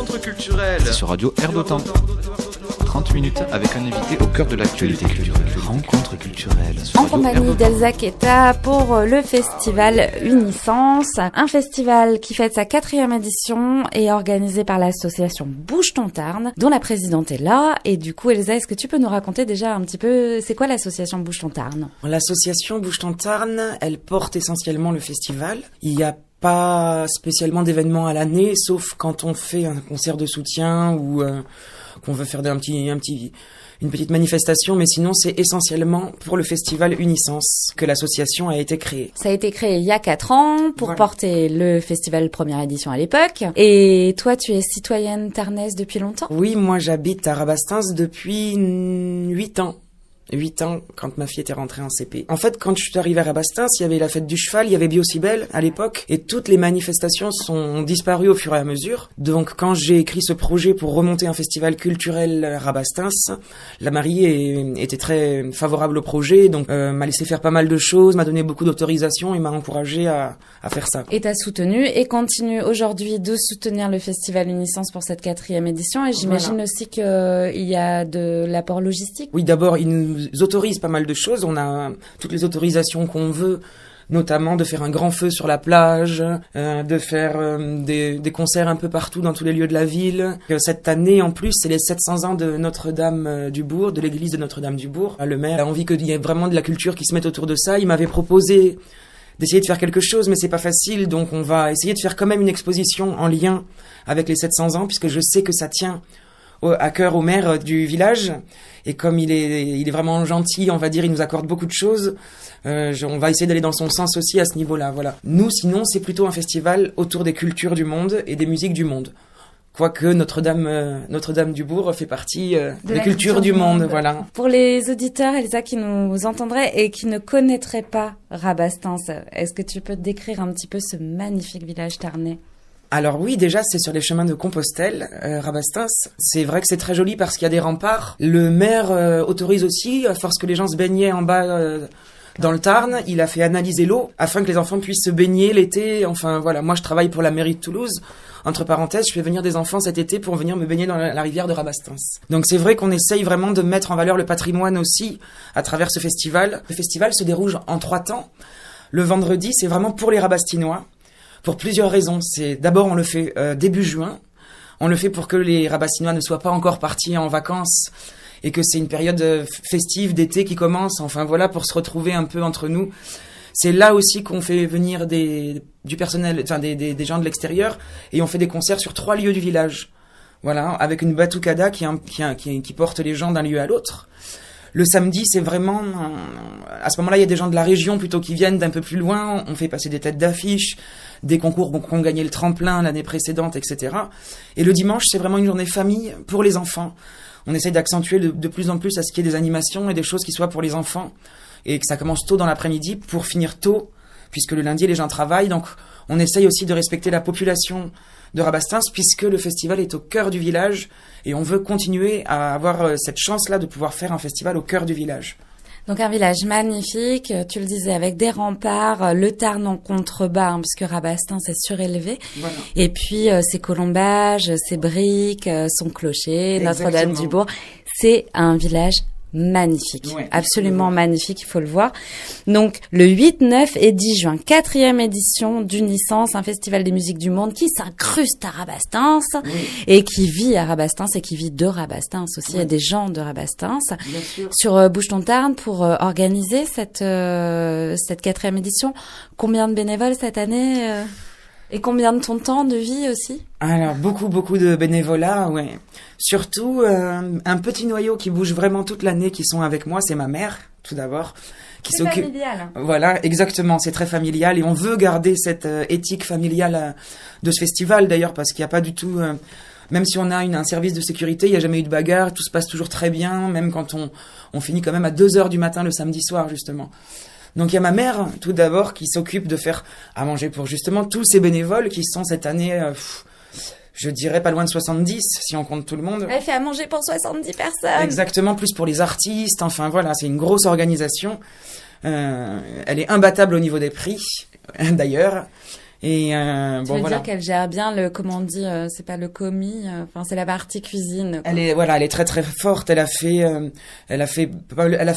Rencontre culturelle. C'est sur Radio Air d'Otan. 30 minutes avec un invité au cœur de l'actualité culturelle. Rencontre culturelle. En compagnie d'Elsa Keta pour le festival Unisens, un festival qui fête sa 4e édition et organisé par l'association Bouge ton Tarn, dont la présidente est là. Et du coup, Elsa, est-ce que tu peux nous raconter déjà un petit peu, c'est quoi l'association Bouge ton Tarn ? L'association Bouge ton Tarn, elle porte essentiellement le festival. Il y a pas spécialement d'événements à l'année, sauf quand on fait un concert de soutien ou qu'on veut faire une petite manifestation, mais sinon c'est essentiellement pour le festival Unisens que l'association a été créée. Ça a été créé il y a 4 ans pour porter le festival première édition à l'époque. Et toi, tu es citoyenne tarnaise depuis longtemps ? Oui, moi j'habite à Rabastens depuis 8 ans. 8 ans, quand ma fille était rentrée en CP. En fait, quand je suis arrivé à Rabastens, il y avait la fête du cheval, il y avait Biocibel à l'époque, et toutes les manifestations ont disparu au fur et à mesure. Donc, quand j'ai écrit ce projet pour remonter un festival culturel à Rabastens, la mairie était très favorable au projet, donc m'a laissé faire pas mal de choses, m'a donné beaucoup d'autorisation et m'a encouragé à faire ça. Et t'as soutenu et continue aujourd'hui de soutenir le festival Unisens pour cette 4e édition, et j'imagine aussi qu'il y a de l'apport logistique. Oui, d'abord, il nous autorise pas mal de choses. On a toutes les autorisations qu'on veut, notamment de faire un grand feu sur la plage, de faire des concerts un peu partout dans tous les lieux de la ville. Cette année, en plus, c'est les 700 ans de Notre-Dame du Bourg, de l'église de Notre-Dame du Bourg. Le maire a envie qu'il y ait vraiment de la culture qui se mette autour de ça. Il m'avait proposé d'essayer de faire quelque chose, mais c'est pas facile, donc on va essayer de faire quand même une exposition en lien avec les 700 ans, puisque je sais que ça tient à cœur au maire du village, et comme il est vraiment gentil, on va dire, il nous accorde beaucoup de choses, on va essayer d'aller dans son sens aussi à ce niveau-là, voilà. Nous, sinon, c'est plutôt un festival autour des cultures du monde et des musiques du monde. Quoique Notre-Dame du Bourg fait partie des cultures du monde, voilà. Pour les auditeurs, Elsa, qui nous entendraient et qui ne connaîtraient pas Rabastens, est-ce que tu peux décrire un petit peu ce magnifique village tarnais ? Alors oui, déjà, c'est sur les chemins de Compostelle, Rabastens. C'est vrai que c'est très joli parce qu'il y a des remparts. Le maire autorise aussi, à force que les gens se baignaient en bas dans le Tarn, il a fait analyser l'eau afin que les enfants puissent se baigner l'été. Enfin voilà, moi je travaille pour la mairie de Toulouse. Entre parenthèses, je fais venir des enfants cet été pour venir me baigner dans la rivière de Rabastens. Donc c'est vrai qu'on essaye vraiment de mettre en valeur le patrimoine aussi à travers ce festival. Le festival se déroule en 3 temps. Le vendredi, c'est vraiment pour les Rabastinois. Pour plusieurs raisons. C'est d'abord on le fait début juin. On le fait pour que les Rabastinois ne soient pas encore partis en vacances et que c'est une période festive d'été qui commence. Enfin voilà, pour se retrouver un peu entre nous. C'est là aussi qu'on fait venir du personnel, enfin des gens de l'extérieur, et on fait des concerts sur 3 lieux du village. Voilà, avec une batucada qui porte les gens d'un lieu à l'autre. Le samedi, c'est vraiment... À ce moment-là, il y a des gens de la région plutôt qui viennent d'un peu plus loin. On fait passer des têtes d'affiches, des concours qui ont gagné le tremplin l'année précédente, etc. Et le dimanche, c'est vraiment une journée famille pour les enfants. On essaye d'accentuer de plus en plus à ce qu'il y ait des animations et des choses qui soient pour les enfants. Et que ça commence tôt dans l'après-midi pour finir tôt, puisque le lundi, les gens travaillent. Donc, on essaye aussi de respecter la population de Rabastens, puisque le festival est au cœur du village, et on veut continuer à avoir cette chance-là de pouvoir faire un festival au cœur du village. Donc un village magnifique, tu le disais, avec des remparts, le Tarn en contrebas, puisque Rabastens est surélevé, voilà. Et puis ses colombages, ses briques, son clocher, Notre-Dame du Bourg, c'est un village magnifique, ouais, absolument magnifique, il faut le voir. Donc le 8, 9 et 10 juin, 4e édition d'Unisens, un festival des musiques du monde qui s'incruste à Rabastens, oui, et qui vit à Rabastens et qui vit de Rabastens aussi. Oui. Il y a des gens de Rabastens sur Bouge ton Tarn pour organiser cette 4e édition. Combien de bénévoles cette année et combien de ton temps de vie aussi ? Alors, beaucoup de bénévolat, ouais. Surtout, un petit noyau qui bouge vraiment toute l'année, qui sont avec moi, c'est ma mère, tout d'abord. Qui s'occupe... familial. Voilà, exactement, c'est très familial, et on veut garder cette éthique familiale de ce festival, d'ailleurs, parce qu'il n'y a pas du tout... même si on a un service de sécurité, il n'y a jamais eu de bagarre, tout se passe toujours très bien, même quand on finit quand même à 2h du matin le samedi soir, justement. Donc il y a ma mère, tout d'abord, qui s'occupe de faire à manger pour justement tous ces bénévoles qui sont cette année, je dirais pas loin de 70, si on compte tout le monde. Elle fait à manger pour 70 personnes. Exactement, plus pour les artistes, enfin voilà, c'est une grosse organisation. Elle est imbattable au niveau des prix, d'ailleurs. Et tu veux dire qu'elle gère bien comment on dit, c'est pas le commis, enfin c'est la partie cuisine. Elle est très très forte. Elle a fait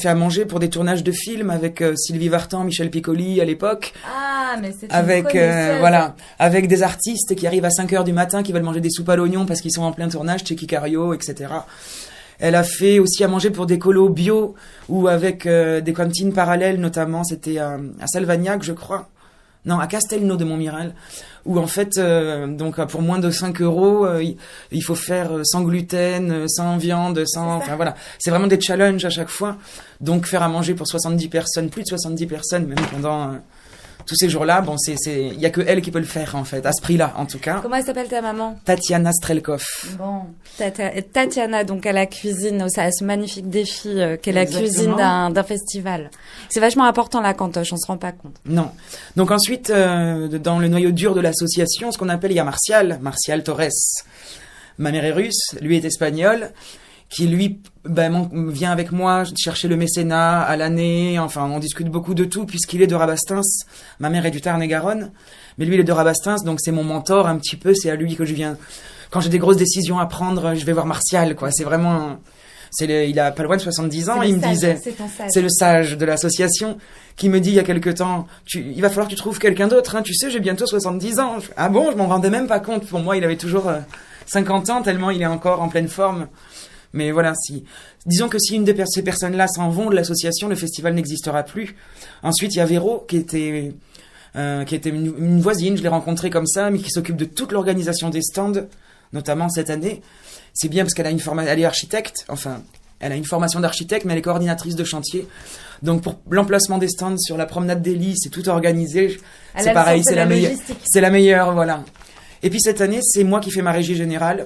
à manger pour des tournages de films avec Sylvie Vartan, Michel Piccoli à l'époque. Ah, mais c'est avec avec des artistes qui arrivent à 5h du matin, qui veulent manger des soupes à l'oignon parce qu'ils sont en plein tournage, Cheikh Cario, etc. Elle a fait aussi à manger pour des colos bio ou avec des cantines parallèles, notamment c'était à Salvagnac, je crois. Non, à Castelnau de Montmiral, où en fait, donc pour moins de 5 euros, il faut faire sans gluten, sans viande, enfin voilà. C'est vraiment des challenges à chaque fois. Donc faire à manger pour 70 personnes, plus de 70 personnes, même pendant tous ces jours-là, bon, il y a que elle qui peut le faire en fait, à ce prix-là en tout cas. Comment elle s'appelle ta maman? Tatiana Strelkov. Bon, Tatiana donc à la cuisine, à ce magnifique défi qu'est la cuisine d'un festival. C'est vachement important la cantoche, on se rend pas compte. Non. Donc ensuite, dans le noyau dur de l'association, ce qu'on appelle, il y a Martial Torres. Ma mère est russe, lui est espagnol, qui lui vient avec moi chercher le mécénat à l'année. Enfin, on discute beaucoup de tout puisqu'il est de Rabastens. Ma mère est du Tarn-et-Garonne, mais lui il est de Rabastens, donc c'est mon mentor un petit peu. C'est à lui que je viens. Quand j'ai des grosses décisions à prendre, je vais voir Martial, quoi. C'est vraiment, il a pas loin de 70 ans. Il me disait, c'est le sage de l'association qui me dit il y a quelque temps, il va falloir que tu trouves quelqu'un d'autre. Hein. Tu sais, j'ai bientôt 70 ans. Ah bon, je m'en rendais même pas compte. Pour moi, il avait toujours 50 ans tellement il est encore en pleine forme. Mais voilà, disons que si une de ces personnes-là s'en vont de l'association, le festival n'existera plus. Ensuite, il y a Véro, qui était une voisine, je l'ai rencontrée comme ça, mais qui s'occupe de toute l'organisation des stands, notamment cette année. C'est bien parce qu'elle elle est architecte, enfin, elle a une formation d'architecte, mais elle est coordinatrice de chantier. Donc pour l'emplacement des stands sur la promenade des Lys, c'est tout organisé. C'est pareil, c'est la meilleure, voilà. Et puis cette année, c'est moi qui fais ma régie générale.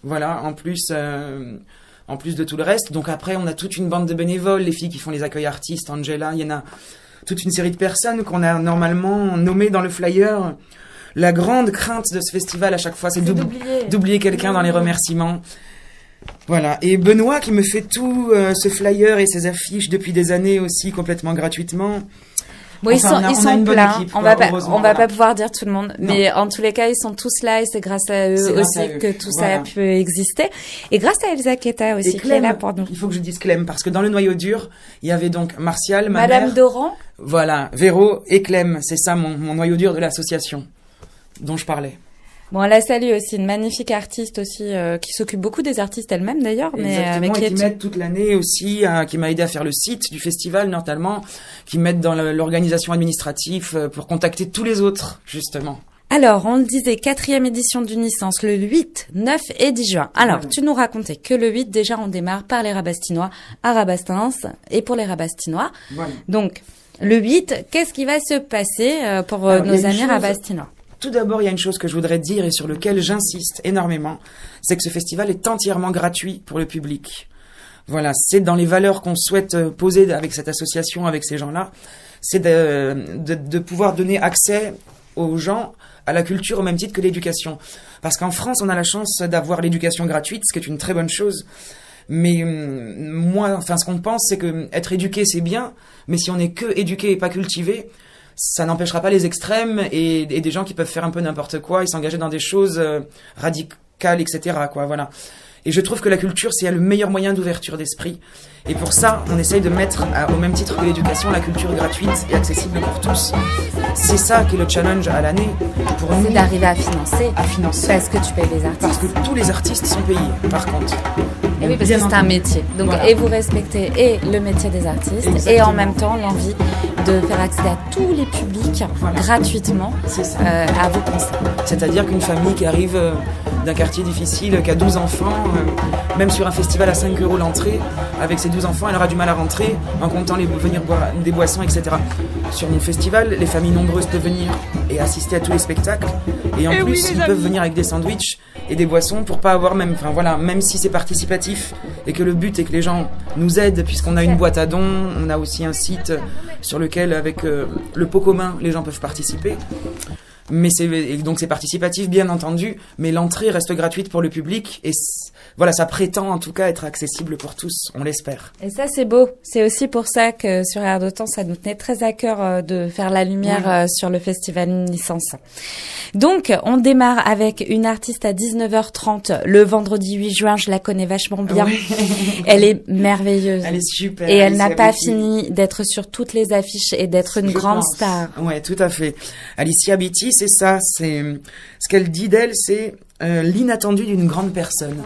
Voilà, en plus de tout le reste. Donc après, on a toute une bande de bénévoles, les filles qui font les accueils artistes, Angela, il y en a toute une série de personnes qu'on a normalement nommées dans le flyer. La grande crainte de ce festival à chaque fois, c'est d'oublier quelqu'un dans les remerciements. Voilà. Et Benoît qui me fait tout ce flyer et ces affiches depuis des années aussi complètement gratuitement. Bon, enfin, ils sont pleins. Équipe, on va pas pouvoir dire tout le monde, mais en tous les cas, ils sont tous là et c'est grâce à eux aussi que tout ça a pu exister. Et grâce à Elsa Keta aussi, qui est là pour nous. Il faut que je dise Clem, parce que dans le noyau dur, il y avait donc Martial, Madame mère, Doran. Voilà, Véro et Clem. C'est ça mon noyau dur de l'association dont je parlais. Bon, on la salue aussi, une magnifique artiste aussi, qui s'occupe beaucoup des artistes elle-même d'ailleurs, mais qui m'aide toute l'année aussi, qui m'a aidé à faire le site du festival notamment, qui m'aide dans l'organisation administrative pour contacter tous les autres, justement. Alors, on le disait, 4e édition du Naissance, le 8, 9 et 10 juin. Alors, voilà. Tu nous racontais que le 8, déjà, on démarre par les Rabastinois à Rabastens et pour les Rabastinois. Voilà. Donc, le 8, qu'est-ce qui va se passer pour nos amis Rabastinois? Tout d'abord, il y a une chose que je voudrais dire et sur laquelle j'insiste énormément, c'est que ce festival est entièrement gratuit pour le public. Voilà, c'est dans les valeurs qu'on souhaite poser avec cette association, avec ces gens-là, c'est de pouvoir donner accès aux gens à la culture au même titre que l'éducation. Parce qu'en France, on a la chance d'avoir l'éducation gratuite, ce qui est une très bonne chose. Mais moi, enfin, ce qu'on pense, c'est que être éduqué, c'est bien, mais si on n'est que éduqué et pas cultivé, ça n'empêchera pas les extrêmes et des gens qui peuvent faire un peu n'importe quoi et s'engager dans des choses radicales, etc., quoi, voilà. Et je trouve que la culture, c'est le meilleur moyen d'ouverture d'esprit. Et pour ça, on essaye de mettre, au même titre que l'éducation, la culture gratuite et accessible pour tous. C'est ça qui est le challenge à l'année. Pour nous, c'est d'arriver à financer. Parce que tu payes les artistes. Parce que tous les artistes sont payés, par contre. Et oui, parce que c'est un métier. Donc, voilà. Et vous respectez et le métier des artistes, exactement. Et en même temps l'envie de faire accéder à tous les publics, voilà, gratuitement à vos concerts. C'est-à-dire qu'une famille qui arrive d'un quartier difficile, qui a 12 enfants, même sur un festival à 5 € l'entrée, avec ses 12 enfants, elle aura du mal à rentrer en comptant venir boire des boissons, etc. Sur mon festival, les familles nombreuses peuvent venir et assister à tous les spectacles. Et en plus, ils peuvent venir avec des sandwichs et des boissons pour pas avoir même si c'est participatif et que le but est que les gens nous aident puisqu'on a une boîte à dons, on a aussi un site sur lequel avec le pot commun les gens peuvent participer. Mais donc c'est participatif, bien entendu, mais l'entrée reste gratuite pour le public et voilà, ça prétend en tout cas être accessible pour tous, on l'espère. Et ça, c'est beau. C'est aussi pour ça que sur Air d'Otan, ça nous tenait très à cœur de faire la lumière sur le festival Licence. Donc, on démarre avec une artiste à 19h30 le vendredi 8 juin. Je la connais vachement bien. Elle est merveilleuse. Elle est super. Et elle n'a pas fini d'être sur toutes les affiches et d'être une grande star. Ouais, tout à fait. Alicia Beatty, c'est ça. C'est ce qu'elle dit d'elle, c'est l'inattendu d'une grande personne.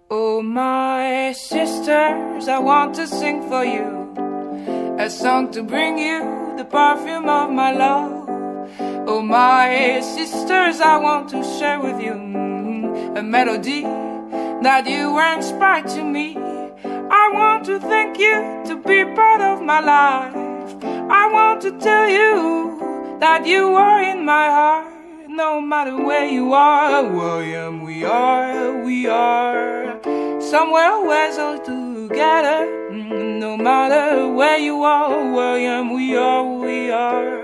Oh, my sisters, I want to sing for you a song to bring you the perfume of my love. Oh, my sisters, I want to share with you a melody that you were inspired to me. I want to thank you to be part of my life. I want to tell you that you are in my heart. No matter where you are, William, we are somewhere always all together. No matter where you are, William, we are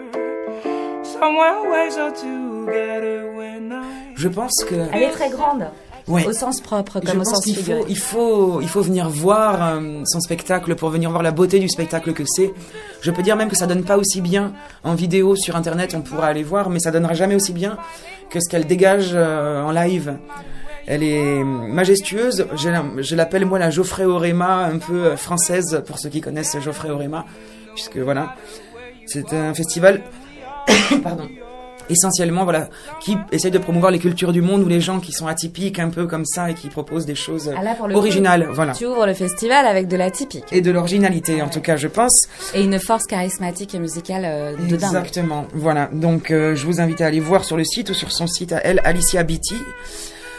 somewhere always all together when I... Je pense que... Elle est très grande. Ouais. Au sens propre comme au sens figuré. Il faut venir voir son spectacle pour venir voir la beauté du spectacle que c'est. Je peux dire même que ça donne pas aussi bien en vidéo sur internet, on pourra aller voir, mais ça donnera jamais aussi bien que ce qu'elle dégage en live. Elle est majestueuse. Je l'appelle moi la Geoffrey Orema un peu française pour ceux qui connaissent Geoffrey Orema, puisque voilà, c'est un festival pardon, essentiellement voilà, qui essaye de promouvoir les cultures du monde ou les gens qui sont atypiques un peu comme ça et qui proposent des choses originales. Voilà. Tu ouvres le festival avec de l'atypique. Et de l'originalité en tout cas je pense. Et une force charismatique et musicale de dingue. Exactement, voilà. Donc je vous invite à aller voir sur le site ou sur son site à elle, Alicia Beatty.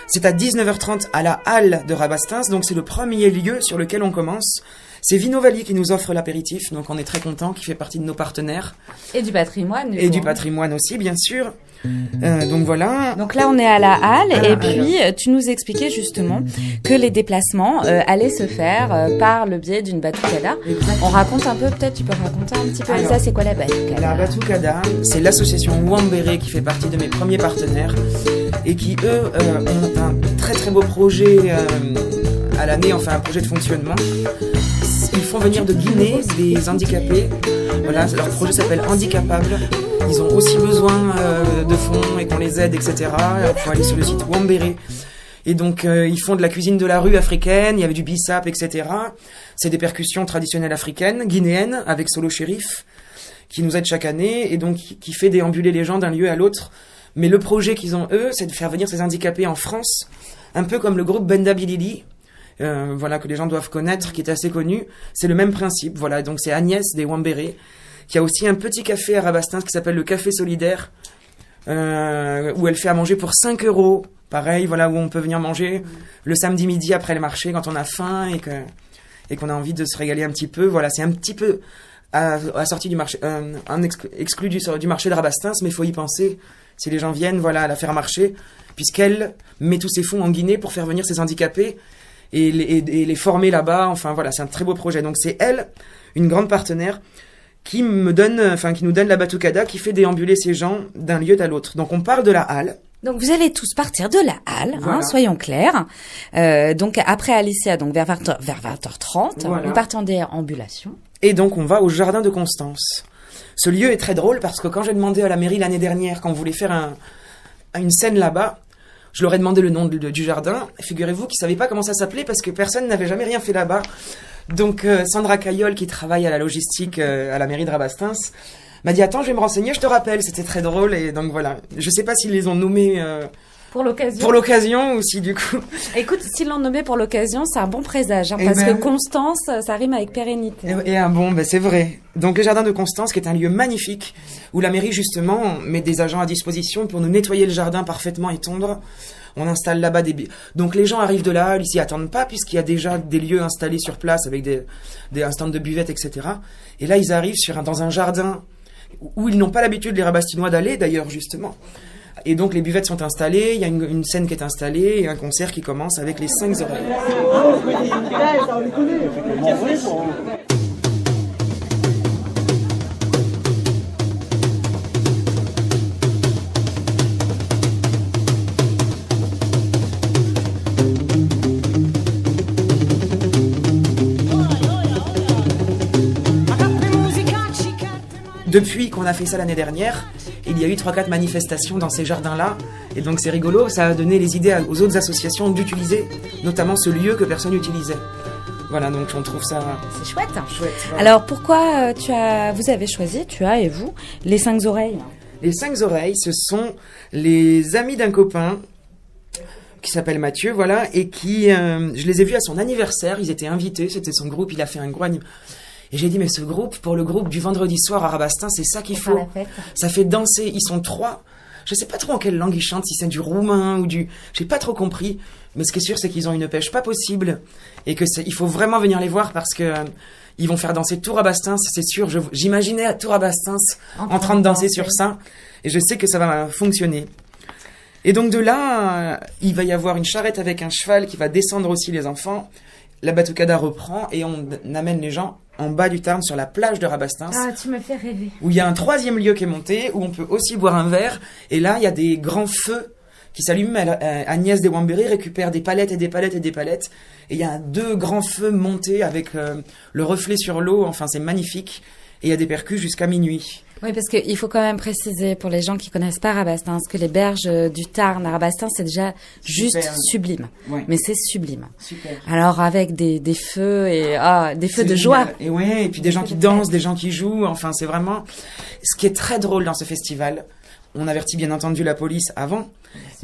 C'est à 19h30 à la Halle de Rabastens, donc c'est le premier lieu sur lequel on commence. C'est Vino Valley qui nous offre l'apéritif, donc on est très content, qui fait partie de nos partenaires. Et du patrimoine. Du patrimoine aussi, bien sûr. Donc voilà. Donc là, on est à la Halle, puis tu nous expliquais justement que les déplacements allaient se faire par le biais d'une batucada. On raconte un peu, peut-être tu peux raconter un petit peu. Alors, ça, c'est quoi la batucada? La batucada, c'est l'association Wambere qui fait partie de mes premiers partenaires et qui, eux, ont un très très beau projet à l'année, enfin un projet de fonctionnement. Ils font venir de Guinée des handicapés. Voilà, leur projet s'appelle Handicapables. Ils ont aussi besoin de fonds et qu'on les aide, etc. Il faut aller sur le site Wambere. Et donc, ils font de la cuisine de la rue africaine, il y avait du bissap, etc. C'est des percussions traditionnelles africaines, guinéennes, avec Solo Shérif, qui nous aide chaque année, et donc qui fait déambuler les gens d'un lieu à l'autre. Mais le projet qu'ils ont, eux, c'est de faire venir ces handicapés en France, un peu comme le groupe Benda Bilili, voilà, que les gens doivent connaître, qui est assez connu. C'est le même principe, voilà. Donc c'est Agnès des Wambere, qui a aussi un petit café à Rabastens qui s'appelle le Café Solidaire, où elle fait à manger pour 5 €. Pareil, voilà, où on peut venir manger le samedi midi après le marché quand on a faim et qu'on a envie de se régaler un petit peu. Voilà, c'est un petit peu assorti du marché, exclu du marché de Rabastens, mais il faut y penser. Si les gens viennent, voilà, à la faire marcher, puisqu'elle met tous ses fonds en Guinée pour faire venir ses handicapés et les former là-bas. Enfin voilà, c'est un très beau projet. Donc c'est elle, une grande partenaire, qui nous donne la batucada, qui fait déambuler ces gens d'un lieu à l'autre. Donc on part de la Halle. Donc vous allez tous partir de la Halle, voilà. Soyons clairs. Donc après Alicia, donc vers 20h30, voilà. Vous partez en déambulation. Et donc on va au jardin de Constance. Ce lieu est très drôle parce que quand j'ai demandé à la mairie l'année dernière, quand on voulait faire une scène là-bas, je leur ai demandé le nom du jardin. Figurez-vous qu'ils savaient pas comment ça s'appelait parce que personne n'avait jamais rien fait là-bas. Donc Sandra Caillol, qui travaille à la logistique à la mairie de Rabastens, m'a dit « Attends, je vais me renseigner, je te rappelle ». C'était très drôle et donc voilà. Je sais pas s'ils les ont nommés... Pour l'occasion. Pour l'occasion aussi, du coup. Écoute, s'ils l'ont nommé pour l'occasion, c'est un bon présage, hein, parce que Constance, ça rime avec pérennité. Et un bon, c'est vrai. Donc le jardin de Constance, qui est un lieu magnifique, où la mairie, justement, met des agents à disposition pour nous nettoyer le jardin parfaitement et tondre. On installe là-bas donc les gens arrivent de la halle, ils s'y attendent pas puisqu'il y a déjà des lieux installés sur place avec un stand de buvette, etc. Et là, ils arrivent dans un jardin où ils n'ont pas l'habitude, les Rabastinois, d'aller, d'ailleurs, justement. Et donc, les buvettes sont installées, il y a une scène qui est installée et un concert qui commence avec les 5 oreilles. Depuis qu'on a fait ça l'année dernière, il y a eu 3-4 manifestations dans ces jardins-là. Et donc c'est rigolo, ça a donné les idées aux autres associations d'utiliser notamment ce lieu que personne n'utilisait. Voilà, donc on trouve ça... C'est chouette. Chouette, voilà. Alors pourquoi vous avez choisi, et vous, les 5 oreilles? Les 5 oreilles, ce sont les amis d'un copain qui s'appelle Mathieu, voilà, et qui... je les ai vus à son anniversaire, ils étaient invités, c'était son groupe, il a fait un gros anniversaire. Et j'ai dit, mais pour le groupe du vendredi soir à Rabastens, c'est ça qu'il faut. Ça fait danser. Ils sont 3. Je sais pas trop en quelle langue ils chantent, si c'est du roumain ou j'ai pas trop compris. Mais ce qui est sûr, c'est qu'ils ont une pêche pas possible. Et il faut vraiment venir les voir parce que, ils vont faire danser tout Rabastens, c'est sûr. J'imaginais à tout Rabastens en train de danser sur ça. Et je sais que ça va fonctionner. Et donc de là, il va y avoir une charrette avec un cheval qui va descendre aussi les enfants. La batucada reprend et on amène les gens en bas du Tarn sur la plage de Rabastens. Ah, tu me fais rêver. Où il y a un 3e lieu qui est monté, où on peut aussi boire un verre. Et là, il y a des grands feux qui s'allument. Agnès de Wambéry récupère des palettes et des palettes et des palettes. Et il y a 2 grands feux montés avec le reflet sur l'eau. Enfin, c'est magnifique. Et il y a des percus jusqu'à minuit. Oui, parce qu'il faut quand même préciser pour les gens qui connaissent pas Rabastens que les berges du Tarn à Rabastens, c'est déjà juste sublime. Ouais. Mais c'est sublime. Super. Alors avec des feux et des feux de joie. Et ouais, et puis des gens qui dansent, des gens qui jouent. Enfin, c'est vraiment ce qui est très drôle dans ce festival. On avertit bien entendu la police avant,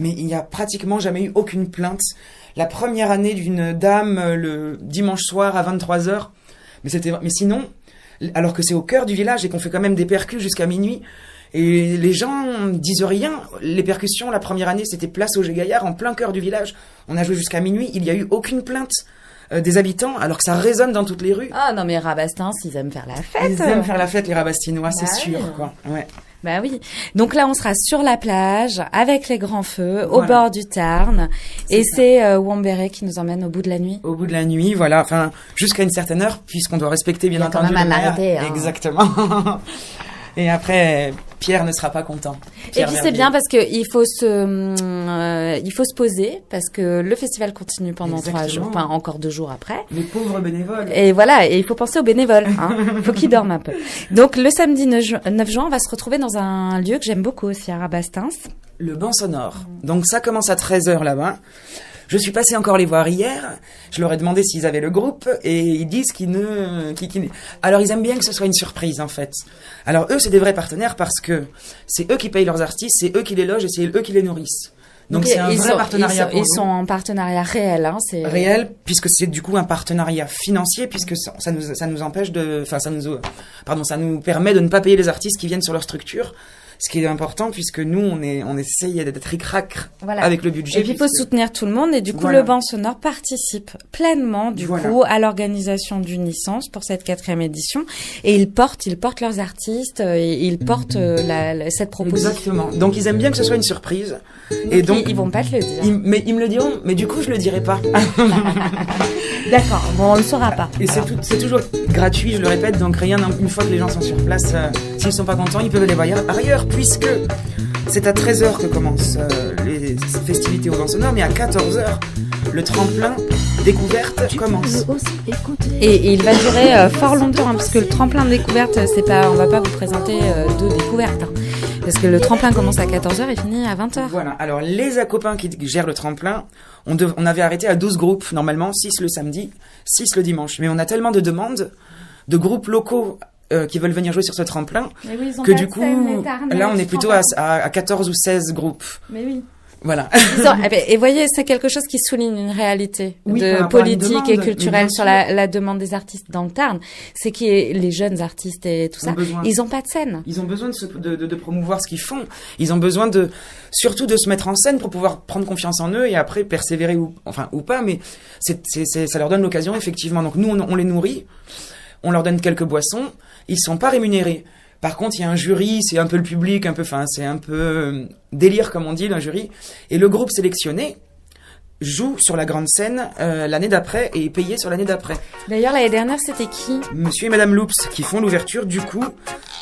mais il n'y a pratiquement jamais eu aucune plainte. La première année d'une dame le dimanche soir à 23h, mais sinon, alors que c'est au cœur du village et qu'on fait quand même des percus jusqu'à minuit, et les gens disent rien. Les percussions, la première année, c'était place au Gaillard, en plein cœur du village. On a joué jusqu'à minuit, il n'y a eu aucune plainte des habitants, alors que ça résonne dans toutes les rues. Ah non, mais Rabastens, ils aiment faire la fête. Ils aiment faire la fête, les Rabastinois, c'est sûr, oui. quoi. Ouais. Bah oui. Donc là, on sera sur la plage, avec les grands feux, au bord du Tarn. Et c'est Wambéry qui nous emmène au bout de la nuit. Au bout de la nuit, voilà. Enfin, jusqu'à une certaine heure, puisqu'on doit respecter, bien entendu, quand même le à maire. m'arrêter, hein. Exactement. Et après, Pierre ne sera pas content. Et puis c'est bien parce que il faut se poser parce que le festival continue pendant 3 jours, enfin encore 2 jours après. Les pauvres bénévoles. Et voilà, et il faut penser aux bénévoles, hein. Il faut qu'ils dorment un peu. Donc le samedi 9 juin, on va se retrouver dans un lieu que j'aime beaucoup aussi à Rabastens. Le banc sonore. Donc ça commence à 13h là-bas. Je suis passé encore les voir hier. Je leur ai demandé s'ils avaient le groupe et ils disent alors ils aiment bien que ce soit une surprise en fait. Alors eux c'est des vrais partenaires parce que c'est eux qui payent leurs artistes, c'est eux qui les logent et c'est eux qui les nourrissent. Donc c'est un vrai partenariat. Ils sont en partenariat réel, hein. C'est réel puisque c'est du coup un partenariat financier puisque ça nous empêche ça nous permet de ne pas payer les artistes qui viennent sur leur structure. Ce qui est important puisque nous on essaye d'être ric-rac avec le budget. Et puis il faut soutenir tout le monde et du coup le banc sonore participe pleinement coup à l'organisation d'une licence pour cette 4e édition et ils portent leurs artistes et ils portent cette proposition. Exactement. Donc ils aiment bien que ce soit une surprise. Et donc ils vont pas te le dire. Mais ils me le diront, mais du coup je le dirai pas. D'accord. Bon, on le saura pas. Et c'est toujours gratuit, je le répète, donc rien une fois que les gens sont sur place, s'ils sont pas contents, ils peuvent aller voir ailleurs. Puisque c'est à 13h que commencent les festivités au banc sonore, mais à 14h, le tremplin découverte commence. Et il va durer fort longtemps, hein, parce que le tremplin découverte, on va pas vous présenter 2 découvertes. Hein, parce que le tremplin commence à 14h et finit à 20h. Voilà, alors les copains qui gèrent le tremplin, on avait arrêté à 12 groupes, normalement, 6 le samedi, 6 le dimanche. Mais on a tellement de demandes de groupes locaux qui veulent venir jouer sur ce tremplin, que du coup, là on est plutôt à 14 ou 16 groupes. Mais oui. Voilà. Et voyez, c'est quelque chose qui souligne une réalité Oui, par de rapport à une politique demande, et mais culturelle bien sur sûr. la demande des artistes dans le Tarn. C'est que les jeunes artistes et tout ça, besoin. ils ont pas de scène. Ils ont besoin de promouvoir ce qu'ils font. Ils ont besoin surtout de se mettre en scène pour pouvoir prendre confiance en eux et après persévérer ou pas, mais ça leur donne l'occasion, effectivement. Donc nous, on les nourrit, on leur donne quelques boissons, ils sont pas rémunérés. Par contre, il y a un jury, c'est un peu le public, c'est un peu délire, comme on dit, un jury. Et le groupe sélectionné joue sur la grande scène l'année d'après et est payé sur l'année d'après. D'ailleurs, l'année dernière, c'était qui? Monsieur et Madame Loops qui font l'ouverture, du coup,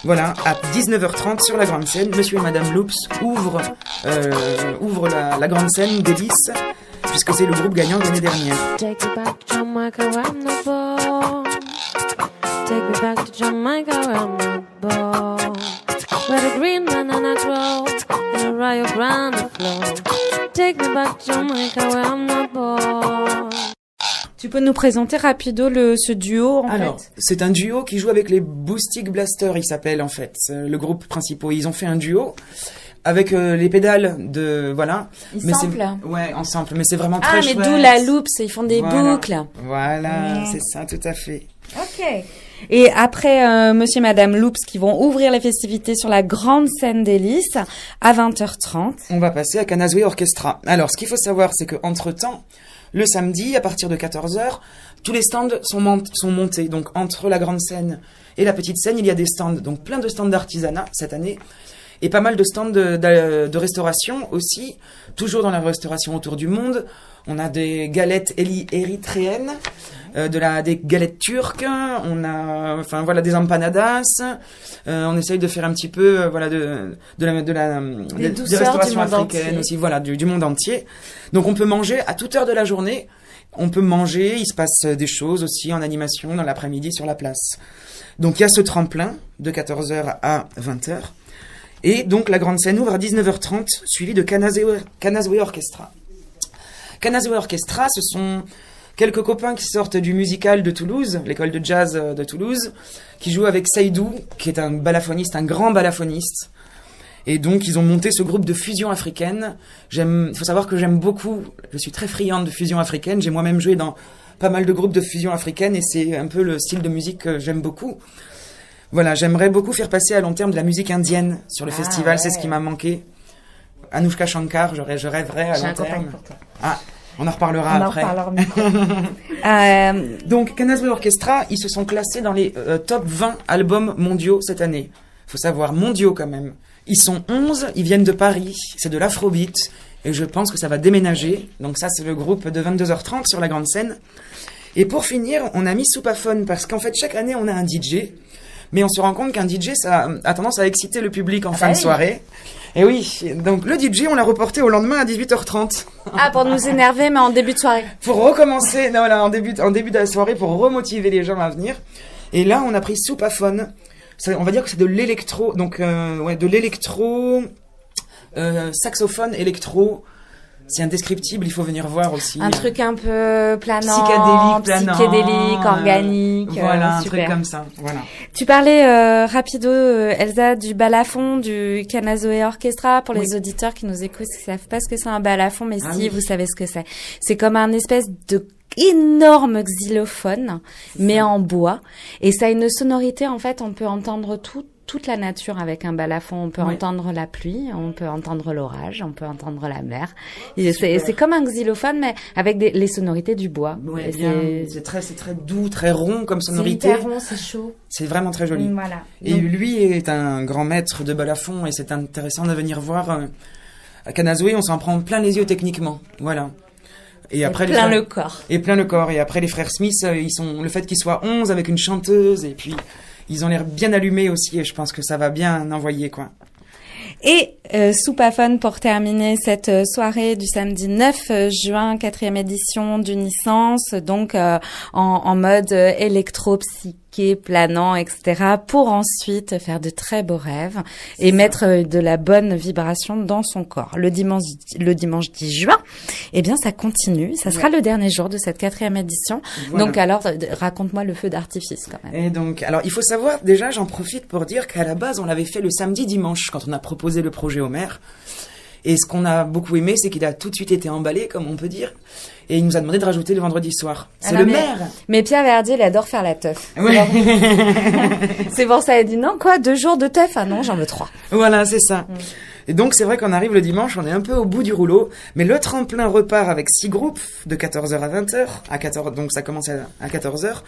voilà, à 19h30 sur la grande scène, Monsieur et Madame Loops ouvrent la grande scène d'Hélice, puisque c'est le groupe gagnant de l'année dernière. Take me back to Jamaica, I'm not born. Take me back to Jamaica, I'm not born. Where the green banana grow and the Rio Grande flow. Take me back to Jamaica, where I'm not born. Tu peux nous présenter rapido ce duo, Alors, fait? c'est un duo qui joue avec les Boostic Blasters, ils s'appellent en fait, le groupe principal. Ils ont fait un duo avec les pédales de voilà. Ils samplent. Ouais, en sample, mais c'est vraiment très chouette. Ah, mais d'où la loops, ils font des boucles. Voilà, c'est ça, tout à fait. Ok. Et après Monsieur et Madame Loops qui vont ouvrir les festivités sur la grande scène d'Hélice à 20h30. On va passer à Canazoué Orchestra. Alors, ce qu'il faut savoir, c'est que entre-temps, le samedi, à partir de 14h, tous les stands sont montés. Donc, entre la grande scène et la petite scène, il y a des stands. Donc, plein de stands d'artisanat cette année. Et pas mal de stands de restauration aussi. Toujours dans la restauration autour du monde. On a des galettes érythréennes, des galettes turques. On a, des empanadas. On essaye de faire un petit peu, des restaurations africaines aussi, voilà, du monde entier. Donc on peut manger à toute heure de la journée. On peut manger, il se passe des choses aussi en animation dans l'après-midi sur la place. Donc il y a ce tremplin de 14h à 20h. Et donc la grande scène ouvre à 19h30, suivi de Canazoué Orchestra. Canazoué Orchestra, ce sont quelques copains qui sortent du musical de Toulouse, l'école de jazz de Toulouse, qui jouent avec Seydou, qui est un grand balafoniste. Et donc, ils ont monté ce groupe de fusion africaine. Il faut savoir que j'aime beaucoup, je suis très friande de fusion africaine. J'ai moi-même joué dans pas mal de groupes de fusion africaine et c'est un peu le style de musique que j'aime beaucoup. Voilà, j'aimerais beaucoup faire passer à long terme de la musique indienne sur le festival, ouais. C'est ce qui m'a manqué. Anushka Shankar, je rêverais à long terme. Pour toi. Ah, on en reparlera après. Donc, Canazoué Orchestra, ils se sont classés dans les top 20 albums mondiaux cette année. Faut savoir, mondiaux quand même. Ils sont 11, ils viennent de Paris, c'est de l'afrobeat, et je pense que ça va déménager. Donc ça, c'est le groupe de 22h30 sur la grande scène. Et pour finir, on a mis Soupaphone, parce qu'en fait, chaque année, on a un DJ. Mais on se rend compte qu'un DJ, ça a tendance à exciter le public en fin de soirée. Et oui, donc le DJ, on l'a reporté au lendemain à 18h30. Ah, pour nous énerver, mais en début de soirée. Pour recommencer, en début de la soirée, pour remotiver les gens à venir. Et là, on a pris Soupaphone. On va dire que c'est de l'électro, donc de l'électro, saxophone, électro. C'est indescriptible, il faut venir voir aussi. Un truc un peu planant, psychédélique, organique. Voilà, un super. truc comme ça. Voilà. Tu parlais rapido, Elsa, du balafon, du Canazoué Orchestra. Pour les auditeurs qui nous écoutent, qui savent pas ce que c'est un balafon, mais vous savez ce que c'est. C'est comme un espèce de énorme xylophone, mais en bois. Et ça a une sonorité, en fait, on peut entendre toute la nature avec un balafon. On peut entendre la pluie, on peut entendre l'orage, on peut entendre la mer. C'est comme un xylophone, mais avec les sonorités du bois. Ouais, c'est très doux, très rond comme sonorité. C'est hyper rond, c'est chaud. C'est vraiment très joli. Voilà. Et lui est un grand maître de balafon et c'est intéressant de venir voir. À Canazoué, on s'en prend plein les yeux techniquement. Voilà. Et après plein le corps. Et plein le corps. Et après les frères Smith, le fait qu'ils soient 11 avec une chanteuse et puis ils ont l'air bien allumés aussi et je pense que ça va bien envoyer quoi. Et Soupaphone pour terminer cette soirée du samedi 9 juin, 4e édition d'Unisens, donc en mode électro-psyché, planant, etc. pour ensuite faire de très beaux rêves et mettre de la bonne vibration dans son corps. Le dimanche 10 juin, eh bien ça continue, ça sera le dernier jour de cette 4e édition. Voilà. Donc alors, raconte-moi le feu d'artifice quand même. Et donc, alors il faut savoir, déjà j'en profite pour dire qu'à la base on l'avait fait le samedi-dimanche quand on a proposé le projet au maire. Et ce qu'on a beaucoup aimé, c'est qu'il a tout de suite été emballé, comme on peut dire. Et il nous a demandé de rajouter le vendredi soir. C'est maire. Mais Pierre Verdier, il adore faire la teuf. Ouais. C'est pour ça, il dit non, quoi, 2 jours de teuf? Ah non, j'en veux 3. Voilà, c'est ça. Et donc, c'est vrai qu'on arrive le dimanche, on est un peu au bout du rouleau, mais le tremplin repart avec 6 groupes, de 14h à 20h, donc ça commence à 14h.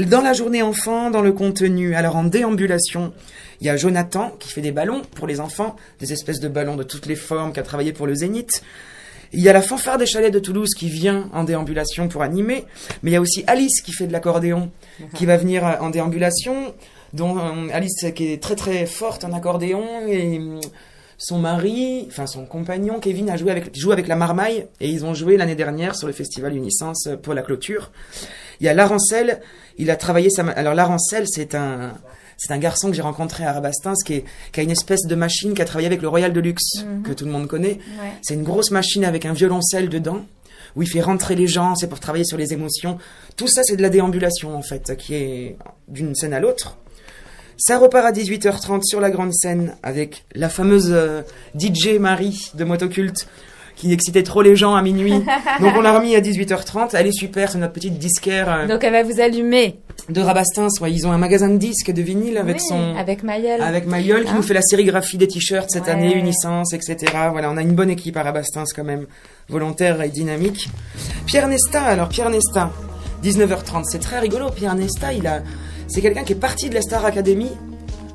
Dans la journée enfant, dans le contenu, alors en déambulation, il y a Jonathan qui fait des ballons pour les enfants, des espèces de ballons de toutes les formes, qui a travaillé pour le Zénith. Il y a la fanfare des chalets de Toulouse qui vient en déambulation pour animer, mais il y a aussi Alice qui fait de l'accordéon, qui va venir en déambulation, dont Alice qui est très très forte en accordéon, et son mari, enfin son compagnon Kevin joue avec la Marmaille, et ils ont joué l'année dernière sur le festival Unisens pour la clôture. Il y a Larancel, il a travaillé alors Larancel, c'est un garçon que j'ai rencontré à Rabastens qui a une espèce de machine qui a travaillé avec le Royal de Luxe, que tout le monde connaît. Ouais. C'est une grosse machine avec un violoncelle dedans, où il fait rentrer les gens, c'est pour travailler sur les émotions. Tout ça, c'est de la déambulation, en fait, qui est d'une scène à l'autre. Ça repart à 18h30 sur la grande scène avec la fameuse DJ Marie de Motoculte, qui excitait trop les gens à minuit. Donc on l'a remis à 18h30. Elle est super, c'est notre petite disquaire. Donc elle va vous allumer. De Rabastens, ouais, ils ont un magasin de disques de vinyle avec avec Mayol. Avec Mayol qui nous fait la sérigraphie des t-shirts cette année, Unisens, etc. Voilà, on a une bonne équipe à Rabastens quand même, volontaire et dynamique. Pierre Nesta, 19h30, c'est très rigolo. Pierre Nesta, c'est quelqu'un qui est parti de la Star Academy,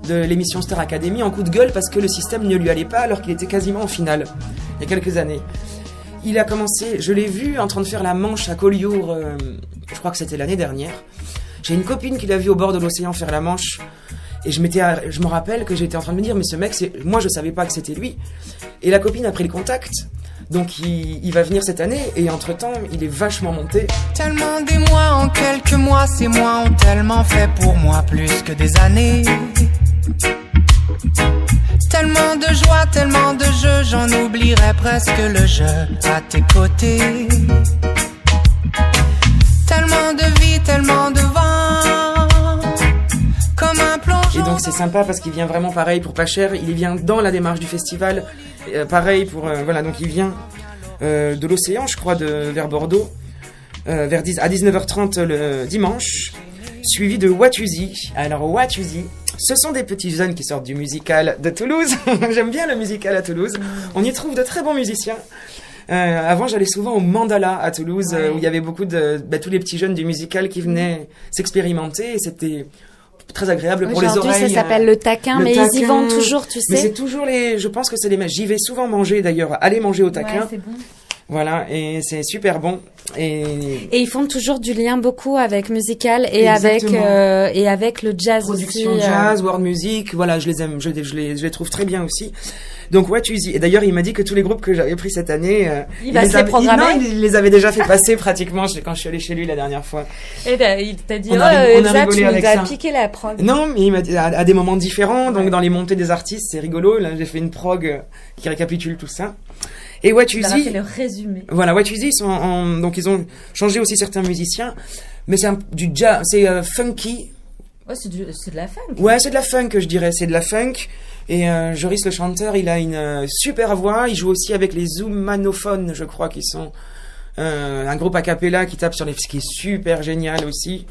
de l'émission Star Academy en coup de gueule parce que le système ne lui allait pas alors qu'il était quasiment en finale il y a quelques années. Il a commencé, je l'ai vu en train de faire la manche à Collioure, je crois que c'était l'année dernière. J'ai une copine qui l'a vu au bord de l'océan faire la manche et je me rappelle que j'étais en train de me dire mais ce mec, moi je savais pas que c'était lui. Et la copine a pris le contact. Donc il va venir cette année et entre-temps, il est vachement monté. Tellement d'émoi en quelques mois, ces mois ont tellement fait pour moi plus que des années. Tellement de joie, tellement de jeu, j'en oublierais presque le jeu à tes côtés. Tellement de vie, tellement de vent, comme un plongeon. Et donc c'est sympa parce qu'il vient vraiment pareil pour pas cher, il vient dans la démarche du festival, pareil pour voilà, donc il vient de l'océan, je crois, vers Bordeaux, à 19h30 le dimanche, suivi de Watusi. Alors Watusi, ce sont des petits jeunes qui sortent du musical de Toulouse. J'aime bien le musical à Toulouse. On y trouve de très bons musiciens. Avant, j'allais souvent au Mandala à Toulouse, où il y avait beaucoup tous les petits jeunes du musical qui venaient s'expérimenter. Et c'était très agréable pour les oreilles. Aujourd'hui, ça s'appelle le Taquin, mais ils y vendent toujours, tu sais. Mais c'est toujours je pense que c'est j'y vais souvent manger d'ailleurs, aller manger au Taquin. Ouais, c'est bon. Voilà, et c'est super bon. Et ils font toujours du lien beaucoup avec musical et avec le jazz. Production aussi. Jazz, world music, voilà, je les aime, je les trouve très bien aussi. Donc Watusi. Et d'ailleurs, il m'a dit que tous les groupes que j'avais pris cette année, il les avait déjà fait passer pratiquement quand je suis allée chez lui la dernière fois. Et il t'a dit, on a rigolé avec ça. Piqué la prog. Non, mais il m'a dit à des moments différents. Donc dans les montées des artistes, c'est rigolo. Là, j'ai fait une prog qui récapitule tout ça. Et Watusi, c'est le résumé. Voilà, Watusi, donc ils ont changé aussi certains musiciens, mais c'est du jazz, c'est funky. Ouais, c'est de la funk. Ouais, c'est de la funk, je dirais, c'est de la funk. Et Joris le chanteur, il a une super voix. Il joue aussi avec les Zoumanophones, je crois, qui sont un groupe a cappella qui tape sur ce qui est super génial aussi.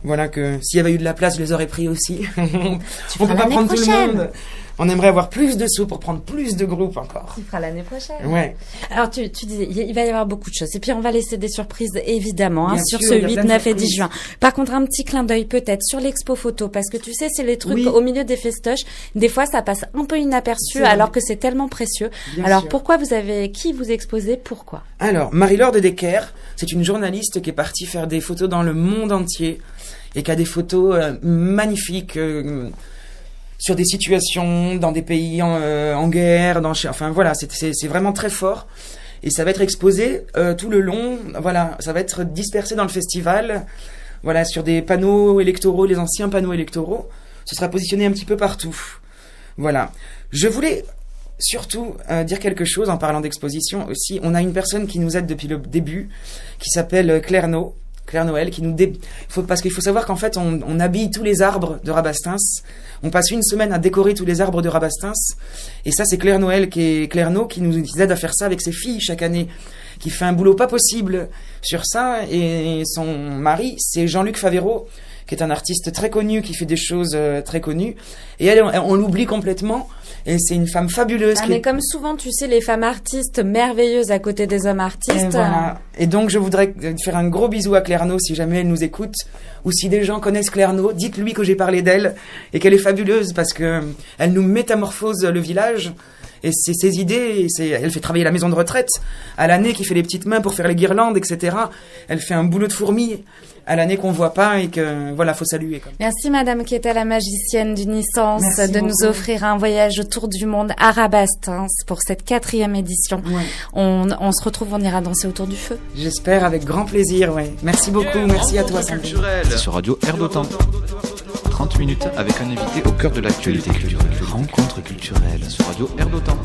Voilà, que s'il y avait eu de la place, je les aurais pris aussi. On peut pas prendre tout le monde. On aimerait avoir plus de sous pour prendre plus de groupes encore. Tu feras l'année prochaine. Ouais. Alors, tu disais, il va y avoir beaucoup de choses. Et puis, on va laisser des surprises, évidemment, sur sûr, ce 8, 9 et 10 juin. Par contre, un petit clin d'œil peut-être sur l'expo photo. Parce que tu sais, c'est les trucs au milieu des festoches. Des fois, ça passe un peu inaperçu alors que c'est tellement précieux. Alors, pourquoi qui vous exposez? Pourquoi? Alors, Marie-Laure de Decker, c'est une journaliste qui est partie faire des photos dans le monde entier et qui a des photos magnifiques sur des situations dans des pays en guerre, enfin voilà, c'est vraiment très fort et ça va être exposé tout le long. Voilà, ça va être dispersé dans le festival. Voilà, sur des panneaux électoraux, les anciens panneaux électoraux. Ce sera positionné un petit peu partout. Voilà. Je voulais surtout dire quelque chose en parlant d'exposition aussi. On a une personne qui nous aide depuis le début, qui s'appelle Claire No, Claire Noël, parce qu'il faut savoir qu'en fait, on habille tous les arbres de Rabastens. On passe une semaine à décorer tous les arbres de Rabastens. Et ça, c'est Claire Noël, Claire No, qui nous aide à faire ça avec ses filles chaque année, qui fait un boulot pas possible sur ça. Et son mari, c'est Jean-Luc Favero, qui est un artiste très connu, qui fait des choses très connues. Et elle, on l'oublie complètement. Et c'est une femme fabuleuse. Mais comme souvent, tu sais, les femmes artistes merveilleuses à côté des hommes artistes. Et, voilà. Et donc, je voudrais faire un gros bisou à Claire No, si jamais elle nous écoute. Ou si des gens connaissent Claire No, dites-lui que j'ai parlé d'elle et qu'elle est fabuleuse parce que elle nous métamorphose le village. Et c'est ses idées, elle fait travailler la maison de retraite à l'année, qui fait les petites mains pour faire les guirlandes, etc. Elle fait un boulot de fourmi à l'année qu'on voit pas et que, voilà, faut saluer. Merci Madame Keta, la magicienne du Nicence, Merci de beaucoup. nous offrir un voyage autour du monde à Rabastens pour cette 4e édition. Ouais. On se retrouve, on ira danser autour du feu. J'espère, avec grand plaisir, ouais. Merci beaucoup, merci à toi, Sandrine. C'est sur Radio Air d'Otan. 30 minutes avec un invité au cœur de l'actualité culturelle. Rencontre culturelle sur Radio Air d'Otan.